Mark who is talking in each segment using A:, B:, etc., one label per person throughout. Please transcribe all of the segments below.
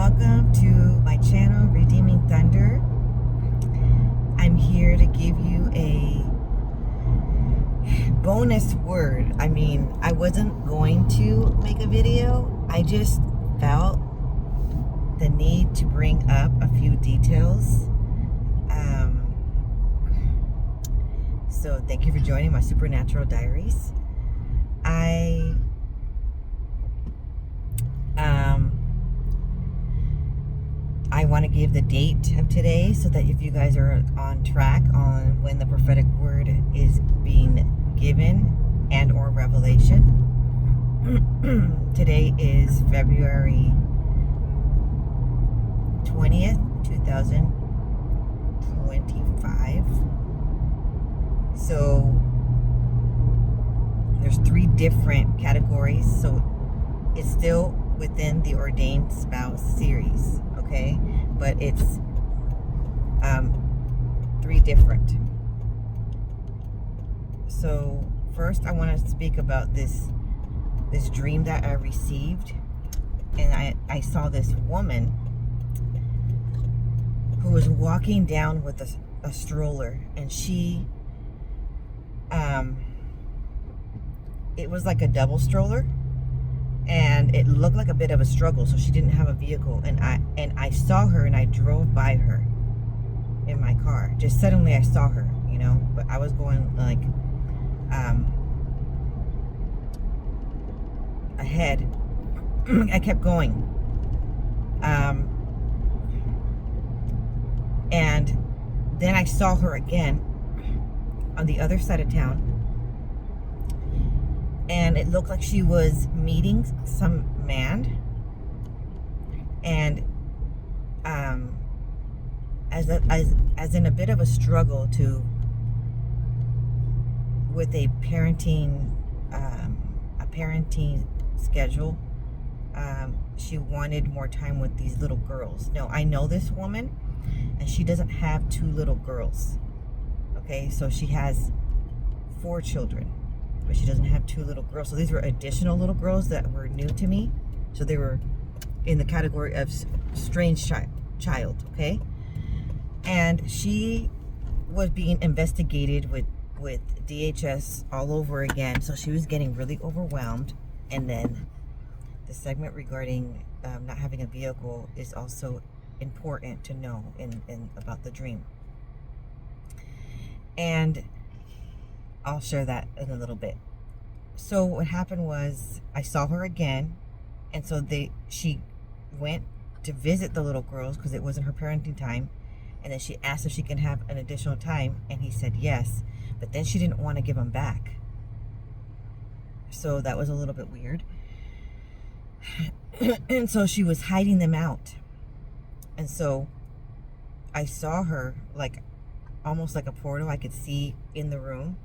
A: welcome to my channel, Redeeming Thunder. I'm here to give you a bonus word. I wasn't going to make a video. I just felt the need to bring up a few details. So thank you for joining my Supernatural Diaries. I want to give the date of today so that if you guys are on track on when the prophetic word is being given and or revelation. Today is February 20th, 2025. So there's 3 different categories. So it's still within the ordained spouse series, okay, but it's 3 different. So first I want to speak about this dream that I received, and I saw this woman who was walking down with a stroller, and she it was like a double stroller, and it looked like a bit of a struggle, so she didn't have a vehicle, and I saw her, and I drove by her in my car. Just suddenly I saw her, but I was going like ahead. I kept going, and then I saw her again on the other side of town, and it looked like she was meeting some man, and as in a bit of a struggle with a parenting schedule. She wanted more time with these little girls. Now, I know this woman, and she doesn't have 2 little girls. Okay, so she has 4 children, but she doesn't have 2 little girls. So these were additional little girls that were new to me. So they were in the category of strange child, okay? And she was being investigated with DHS all over again. So she was getting really overwhelmed. And then the segment regarding not having a vehicle is also important to know in about the dream. And I'll share that in a little bit. So what happened was I saw her again, and so she went to visit the little girls because it wasn't her parenting time, and then she asked if she can have an additional time, and he said yes, but then she didn't want to give him back. So that was a little bit weird. And so she was hiding them out. And so I saw her like almost like a portal I could see in the room.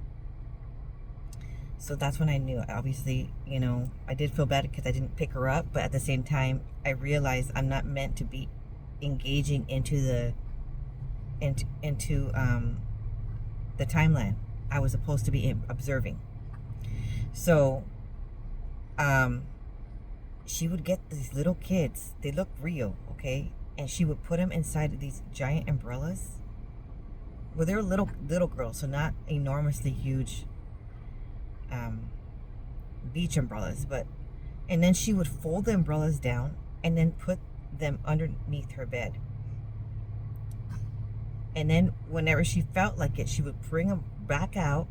A: So that's when I knew. Obviously, I did feel bad because I didn't pick her up, but at the same time, I realized I'm not meant to be engaging into the timeline. I was supposed to be observing. So she would get these little kids. They look real, okay? And she would put them inside of these giant umbrellas. Well, they were little girls, so not enormously huge beach umbrellas, and then she would fold the umbrellas down and then put them underneath her bed. And then whenever she felt like it, she would bring them back out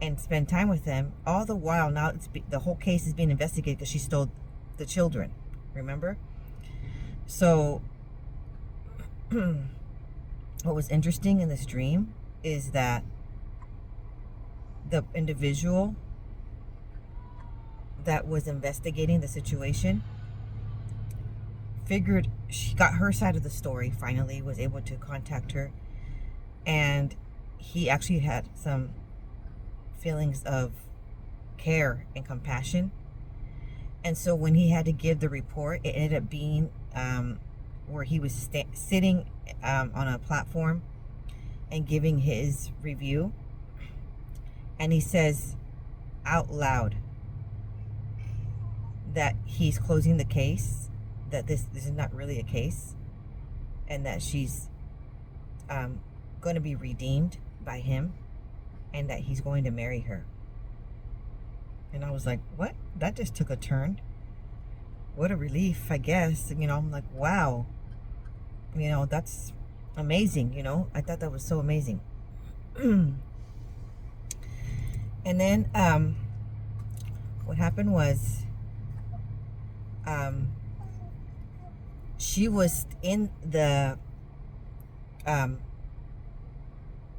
A: and spend time with them. All the while, now the whole case is being investigated because she stole the children. Remember? So what was interesting in this dream is that the individual that was investigating the situation figured she got her side of the story, finally was able to contact her, and he actually had some feelings of care and compassion. And so when he had to give the report, it ended up being where he was sitting on a platform and giving his review, and he says out loud that he's closing the case that this is not really a case, and that she's going to be redeemed by him, and that he's going to marry her. And I was like, what? That just took a turn. What a relief, I guess. You know, I'm like, wow. You know, that's amazing, you know. I thought that was so amazing. And then what happened was she was in the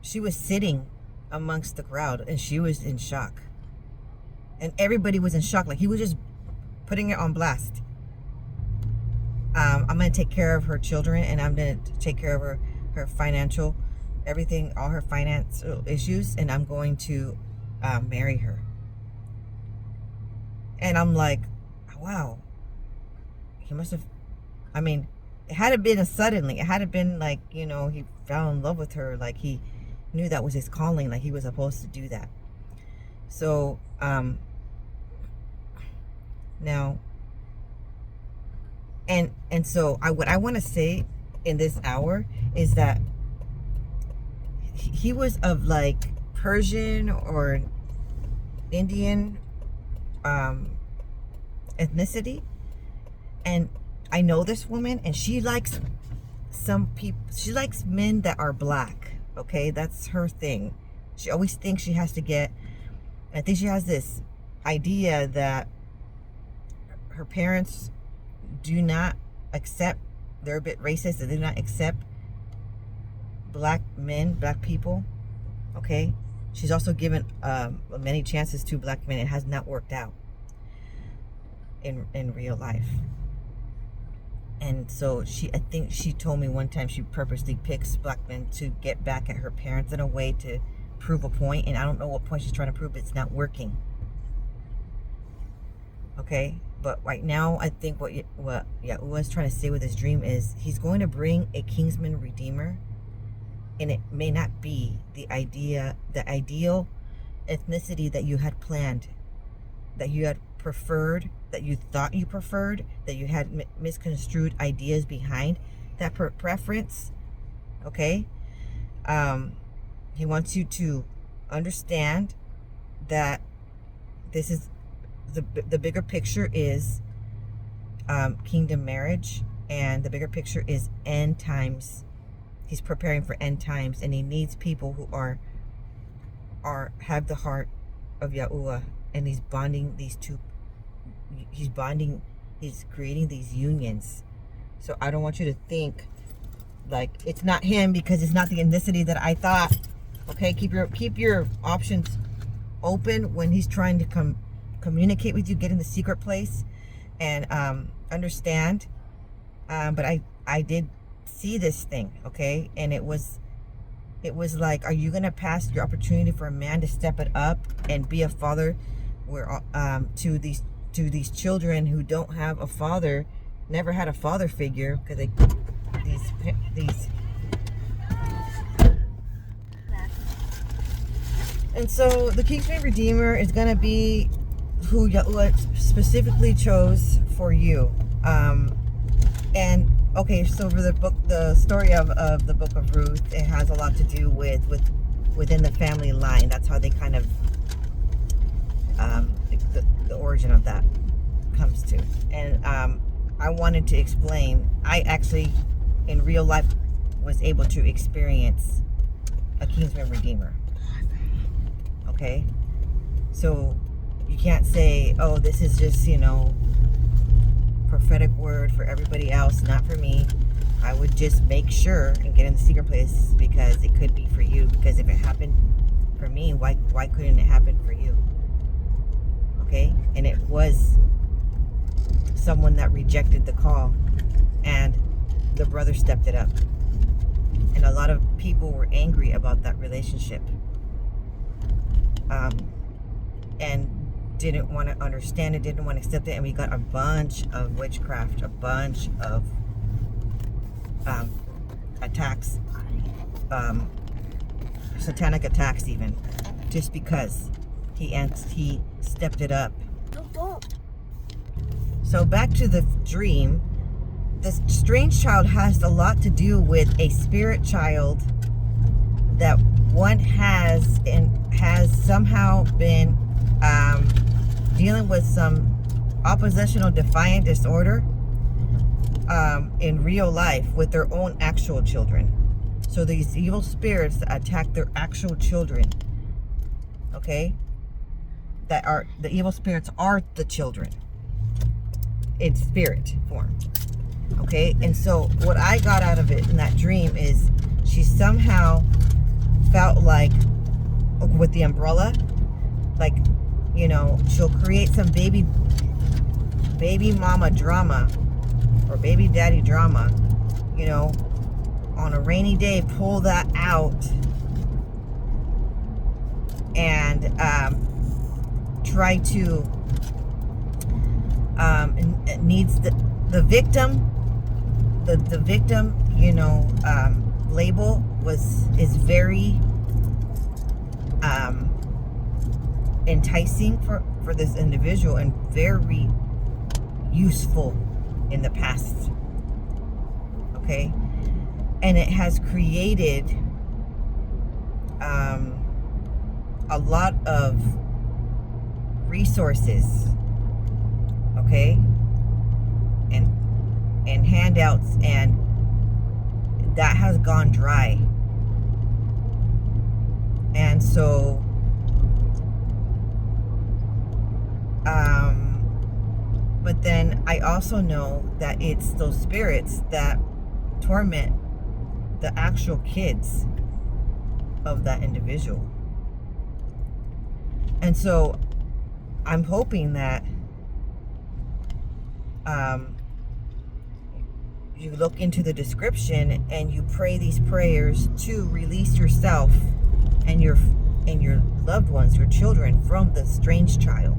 A: she was sitting amongst the crowd, and she was in shock, and everybody was in shock. Like, he was just putting it on blast. I'm going to take care of her children, and I'm going to take care of her financial, everything, all her financial issues, and I'm going to marry her. And I'm like, wow. He must have, I mean, it had been suddenly. It had been like, you know, he fell in love with her. Like, he knew that was his calling. Like, he was supposed to do that. So, now, and so what I want to say in this hour is that he was of like Persian or Indian ethnicity, and I know this woman, and she likes some people. She likes men that are black. Okay, that's her thing. She always thinks she has to get. I think she has this idea that her parents do not accept, they're a bit racist, they do not accept black men, black people. Okay, she's also given many chances to black men. It has not worked out in real life. And so I think she told me one time she purposely picks black men to get back at her parents in a way to prove a point, and I don't know what point she's trying to prove, but it's not working. Okay, but right now I think what Yahuwah is trying to say with his dream is he's going to bring a Kinsman-Redeemer, and it may not be the ideal ethnicity that you had planned, that you had preferred, that you thought you preferred, that you had misconstrued ideas behind that preference. Okay, he wants you to understand that this is the bigger picture is kingdom marriage, and the bigger picture is end times. He's preparing for end times, and he needs people who have the heart of Yahuwah, and he's bonding these two. He's creating these unions. So I don't want you to think like it's not him because it's not the ethnicity that I thought. Okay, keep your options open when he's trying to communicate with you. Get in the secret place and understand. But I did see this thing, okay, and it was like, are you gonna pass your opportunity for a man to step it up and be a father where to these children who don't have a father, never had a father figure, because these and so the Kinsman-Redeemer is gonna be who Yahuwah specifically chose for you. And okay, so for the story of the book of Ruth, it has a lot to do with within the family line. That's how they kind of the origin of that comes to. And I wanted to explain, I actually in real life was able to experience a Kinsman-Redeemer. Okay, so you can't say, oh, this is just, you know, prophetic word for everybody else, not for me. I would just make sure and get in the secret place, because it could be for you. Because if it happened for me, why couldn't it happen for you? Okay, and it was someone that rejected the call, and the brother stepped it up, and a lot of people were angry about that relationship, and didn't want to understand it, didn't want to accept it, and we got a bunch of witchcraft, a bunch of attacks, satanic attacks even, just because he stepped it up. So back to the dream. the strange child has a lot to do with a spirit child that one has somehow been dealing with some oppositional defiant disorder in real life with their own actual children. So these evil spirits attack their actual children, okay? That are, the evil spirits are the children in spirit form, okay? And so what I got out of it in that dream is she somehow felt like, with the umbrella, like, you know, she'll create some baby mama drama or baby daddy drama, you know, on a rainy day, pull that out and try to needs the victim, the victim, you know, label is very enticing for this individual and very useful in the past, okay? And it has created a lot of resources, okay, and handouts, and that has gone dry. And so but then I also know that it's those spirits that torment the actual kids of that individual. And so I'm hoping that you look into the description and you pray these prayers to release yourself and your loved ones, your children, from the strange child,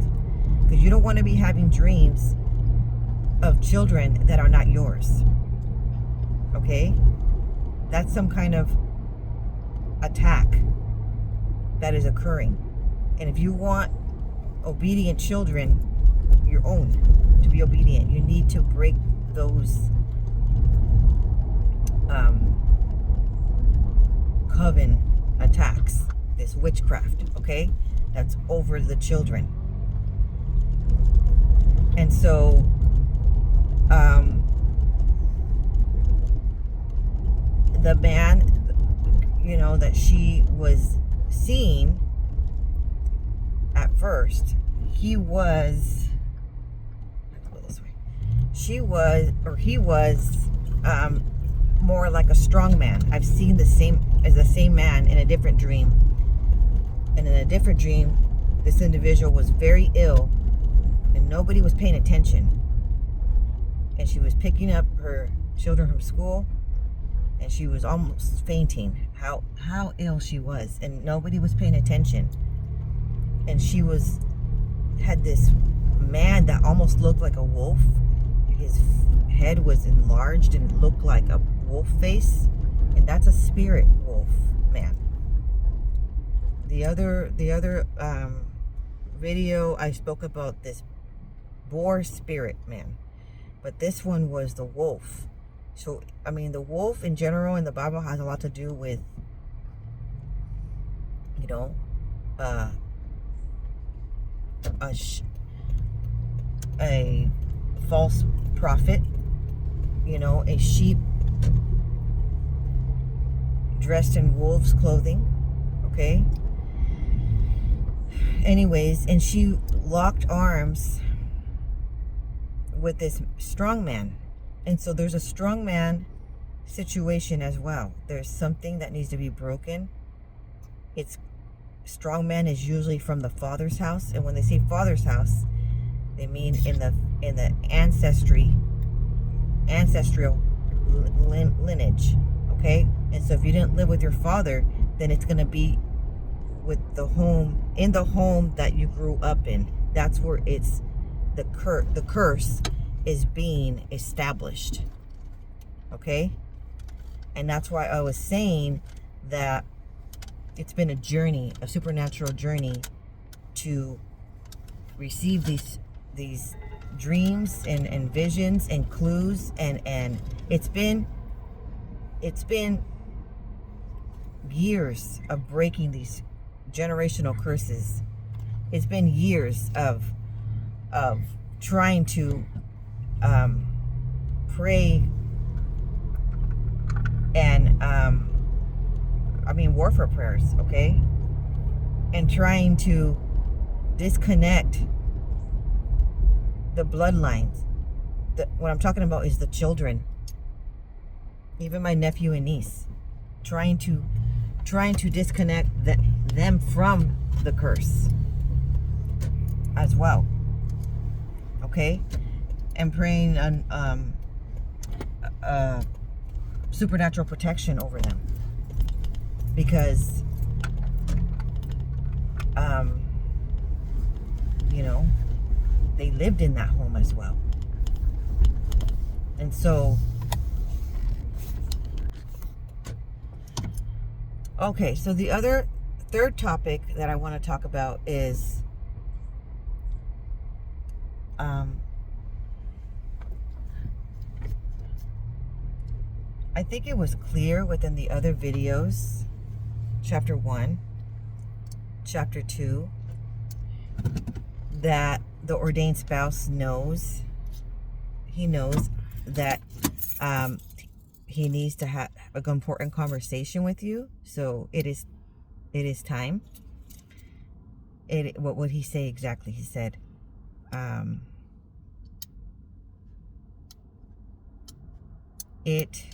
A: because you don't want to be having dreams of children that are not yours, okay? That's some kind of attack that is occurring. And if you want obedient children, your own, to be obedient, you need to break those coven attacks, this witchcraft, okay? That's over the children. And so the man, you know, that she was seeing at first, he was more like a strong man. I've seen the same man in a different dream. And in a different dream, this individual was very ill and nobody was paying attention. And she was picking up her children from school and she was almost fainting. How ill she was, and nobody was paying attention. And she had this man that almost looked like a wolf. His head was enlarged and looked like a wolf face, and that's a spirit wolf man. The other video I spoke about this boar spirit man, but this one was the wolf. So I mean, the wolf in general in the Bible has a lot to do with, you know, a false prophet, you know, a sheep dressed in wolf's clothing, okay? Anyways, and she locked arms with this strong man. And so there's a strong man situation as well. There's something that needs to be broken. It's strong man is usually from the father's house, and when they say father's house, they mean in the ancestral lineage, okay? And so if you didn't live with your father, then it's going to be with the home that you grew up in. That's where it's the curse is being established, okay? And that's why I was saying that it's been a journey, a supernatural journey, to receive these dreams and visions and clues, and it's been years of breaking these generational curses. It's been years of trying to pray and warfare prayers, okay, and trying to disconnect the bloodlines. What I'm talking about is the children, even my nephew and niece, trying to disconnect them from the curse as well, okay, and praying on supernatural protection over them, because they lived in that home as well. And so, okay, so the third topic that I want to talk about is I think it was clear within the other videos, chapter 1, chapter 2, that the ordained spouse knows. He knows that he needs to have an important conversation with you. So it is time. What would he say exactly? He said, it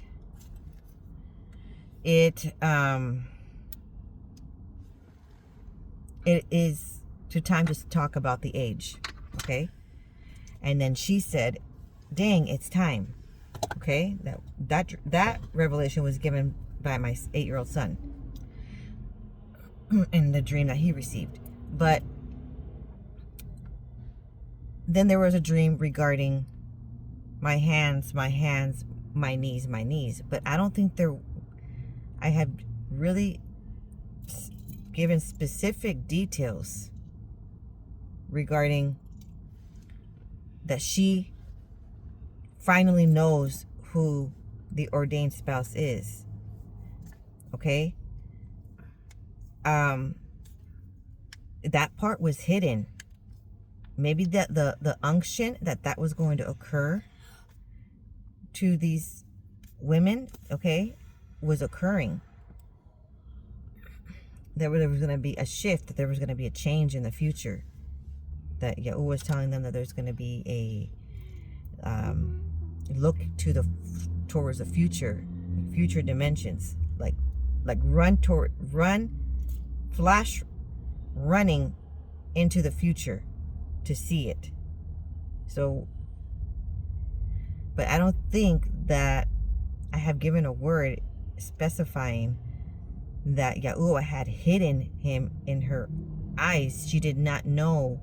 A: is time to talk about the age, okay? And then she said, dang, it's time. Okay, that revelation was given by my 8-year-old son in the dream that he received. But then there was a dream regarding my hands, my knees. But I don't think I had really given specific details regarding that she finally knows who the ordained spouse is. Okay? That part was hidden. Maybe that the unction that was going to occur to these women, okay, was occurring. There was going to be a shift, that there was going to be a change in the future. That Yahuwah was telling them that there's going to be a look towards the future dimensions, like flash running into the future to see it. So, but I don't think that I have given a word specifying that Yahuwah had hidden him in her eyes. She did not know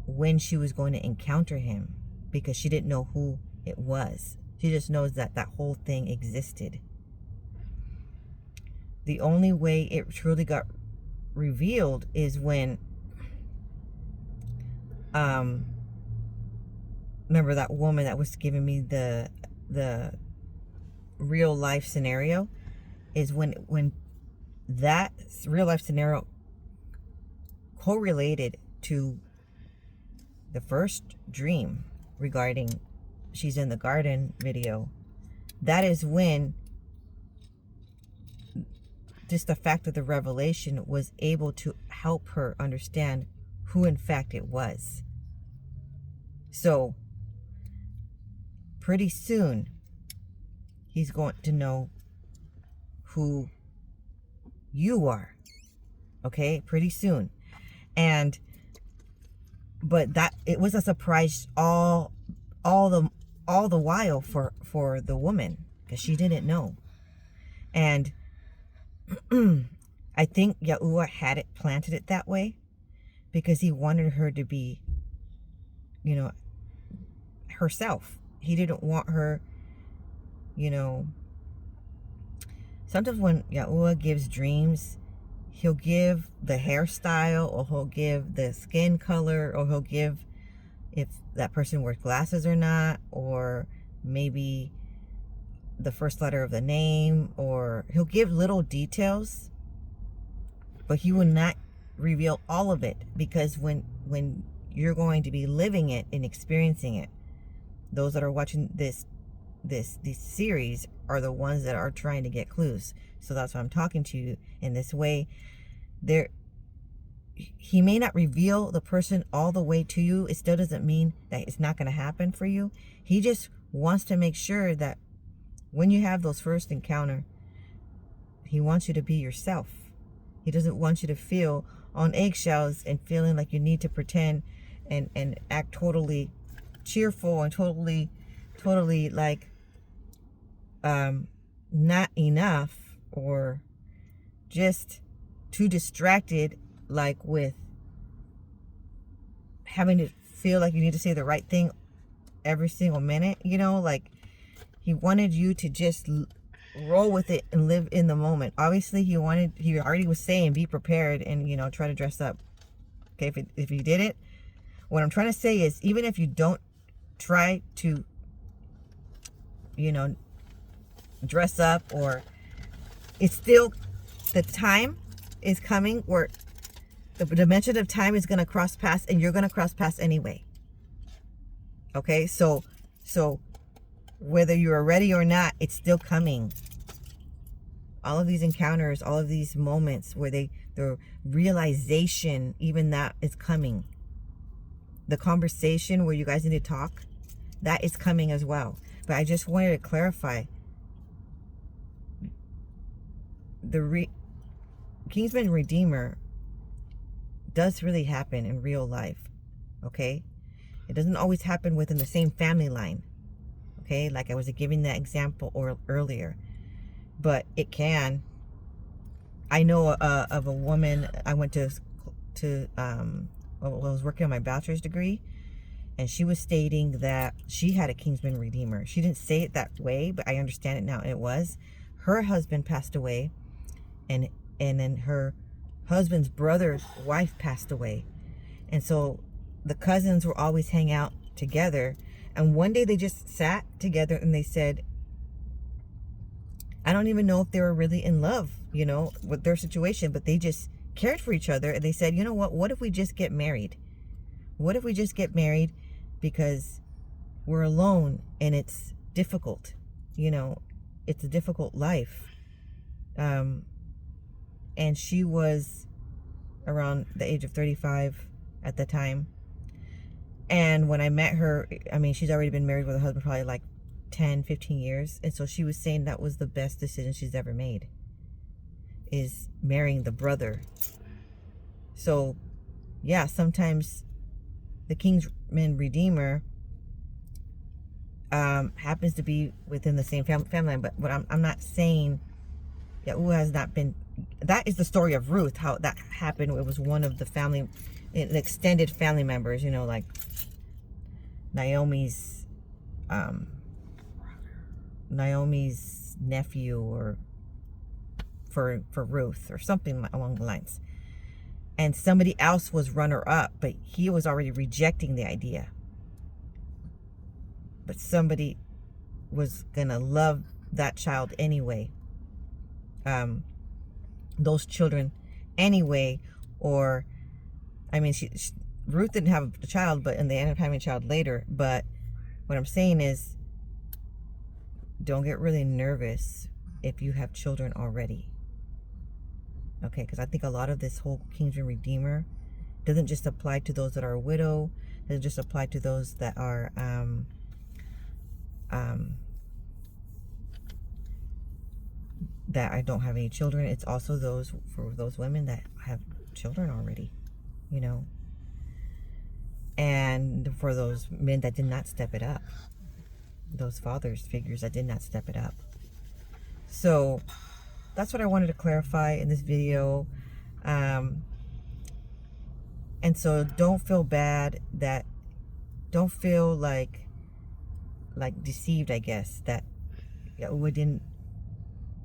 A: when she was going to encounter him, because she didn't know who it was. She just knows that whole thing existed. The only way it truly got revealed is when remember that woman that was giving me the real life scenario, is when that real life scenario correlated to the first dream regarding she's in the garden video. That is when just the fact of the revelation was able to help her understand who in fact it was. So pretty soon he's going to know who you are. Okay, pretty soon. But that it was a surprise all the while for the woman, because she didn't know. And I think Yahuwah had it planted it that way because he wanted her to be, herself. He didn't want her, sometimes when Yahuwah gives dreams, he'll give the hairstyle, or he'll give the skin color, or he'll give, if that person wears glasses or not, or maybe the first letter of the name, or he'll give little details, but he will not reveal all of it, because when you're going to be living it and experiencing it, those that are watching this series are the ones that are trying to get clues. So that's why I'm talking to you in this way. He may not reveal the person all the way to you. It still doesn't mean that it's not going to happen for you. He just wants to make sure that when you have those first encounter, he wants you to be yourself. He doesn't want you to feel on eggshells and feeling like you need to pretend and act totally cheerful and totally like not enough, or just too distracted, like with having to feel like you need to say the right thing every single minute, you know. Like, he wanted you to just roll with it and live in the moment. Obviously, he already was saying be prepared and, you know, try to dress up. Okay, if you did it, what I'm trying to say is, even if you don't try to, you know, dress up, or it's still, the time is coming where the dimension of time is going to cross paths, and you're going to cross paths anyway. Okay, so whether you are ready or not, it's still coming. All of these encounters, all of these moments where the realization, even that is coming. The conversation where you guys need to talk, that is coming as well. But I just wanted to clarify, the Kinsman-Redeemer does really happen in real life. Okay, it doesn't always happen within the same family line. Okay, like I was giving that example earlier, but it can. I know of a woman. I went to I was working on my bachelor's degree, and she was stating that she had a Kinsman-Redeemer. She didn't say it that way, but I understand it now. It was her husband passed away, and then her husband's brother's wife passed away, and so the cousins were always hang out together. And one day they just sat together and they said, I don't even know if they were really in love, you know, with their situation, but they just cared for each other. And they said, you know what if we just get married? What if we just get married, because we're alone and it's difficult, you know, it's a difficult life. And she was around the age of 35 at the time. And when I met her, I mean, she's already been married with her husband probably like 10, 15 years. And so she was saying that was the best decision she's ever made, is marrying the brother. So, yeah, sometimes the Kinsman-Redeemer happens to be within the same family line. But what I'm not saying, who has not been, that is the story of Ruth, how that happened. It was one of the family, the extended family members, you know, like Naomi's nephew, or for Ruth, or something along the lines. And somebody else was runner up, but he was already rejecting the idea. But somebody was gonna love that child anyway, those children anyway. Or, I mean, Ruth didn't have a child, but and they ended up having a child later. But what I'm saying is, don't get really nervous if you have children already. Okay, because I think a lot of this whole Kinsman-Redeemer doesn't just apply to those that are a widow. It doesn't just apply to those that are that I don't have any children. It's also for those women that have children already, you know. And for those men that did not step it up, those fathers figures that did not step it up. So that's what I wanted to clarify in this video. And so don't feel bad, don't feel like deceived, I guess, that Yahusha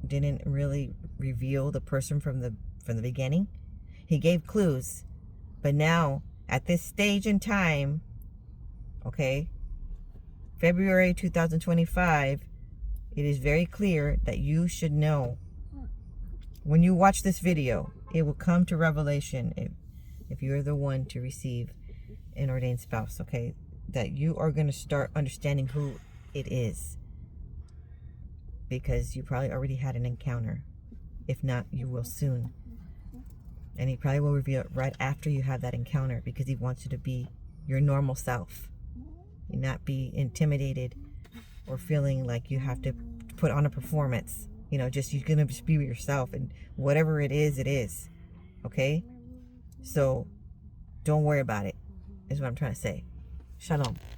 A: didn't really reveal the person from the beginning. He gave clues, but now at this stage in time, Okay? February 2025, it is very clear that you should know. When you watch this video, it will come to revelation if you're the one to receive an ordained spouse, okay? That you are going to start understanding who it is. Because you probably already had an encounter. If not, you will soon. And he probably will reveal it right after you have that encounter, because he wants you to be your normal self. You not be intimidated or feeling like you have to put on a performance. You know, just you're going to just be yourself, and whatever it is, it is. Okay? So don't worry about it, is what I'm trying to say. Shalom.